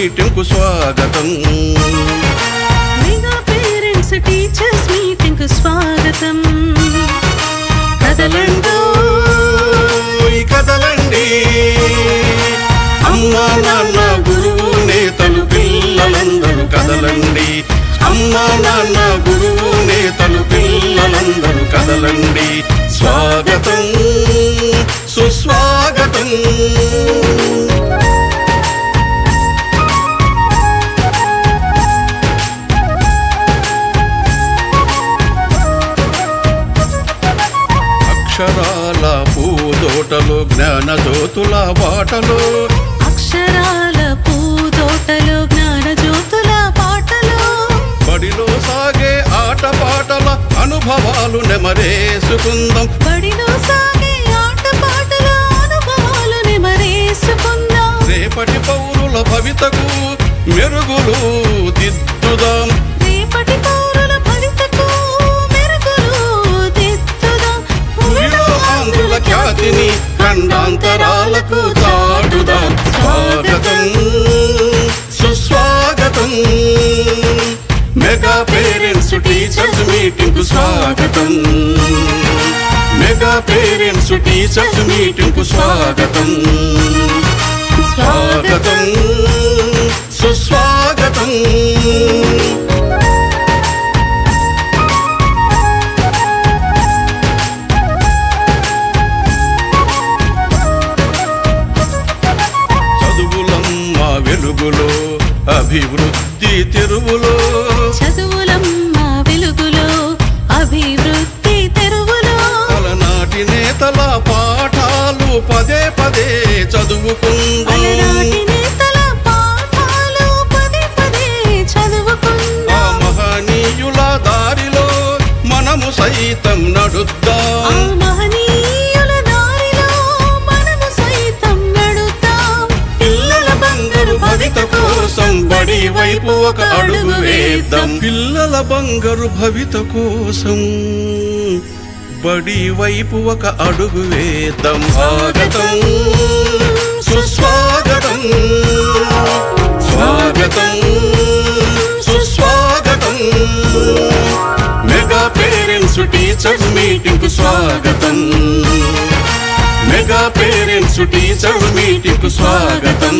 meeting కు స్వాగతం mega parents teachers meeting కు స్వాగతం కదలండి కదలండి అమ్మా నాన్న గురువు నేతలు పిల్లలందరూ కదలండి అమ్మా నాన్న గురువు నేతలు పిల్లలందరూ కదలండి స్వాగతం సుస్వాగతం అక్షరాల పూదోటలో జ్ఞాన జ్యోతుల బాటలో అక్షరాల పూదోటలో జ్ఞాన జ్యోతుల పాటలో బడిలో సాగే ఆట పాటల అనుభవాలు నెమరేసుకుందాం బడిలో సాగే ఆట పాటల అనుభవాలు నెమరేసుకుందాం రేపటి పౌరుల భవితకు మెరుగులు దిద్దుదాం రేపటి పౌరుల భవితకు మెరుగులు దిద్దుదాం భూమిలో ఆంధ్రుల ఖ్యాతిని ఖండాంతరాలకు చాటుదాం స్వాగతం సుస్వాగతం మెగా పేరెంట్స్ టీచర్స్ మీటింగ్ కు స్వాగతం మెగా పేరెంట్స్ టీచర్స్ మీటింగ్ కు స్వాగతం స్వాగతం సుస్వాగతం చదువులమ్మ వెలుగులో అభివృద్ధి తెరువులో చదువులమ్మ వెలుగులో అభివృద్ధి తెరువులో అలనాటి నేతల పాఠాలు పదే పదే చదువుకుందాం అలనాటి నేతల పాఠాలు పదే పదే చదువుకుందాం ఆ మహనీయుల దారిలో మనము సైతం నడుద్దాం ఆ మహనీయుల దారిలో మనము సైతం నడుద్దాం పిల్లల బంగారు భవిత కోసం బడి వైపు ఒక అడుగు వేద్దాం పిల్లల బంగారు భవిత కోసం బడి వైపు ఒక అడుగు వేద్దాం స్వాగతం సుస్వాగతం స్వాగతం సుస్వాగతం మెగా పేరెంట్స్ టీచర్స్ మీటింగ్ కు స్వాగతం మెగా పేరెంట్స్ టీచర్స్ మీటింగ్ కు స్వాగతం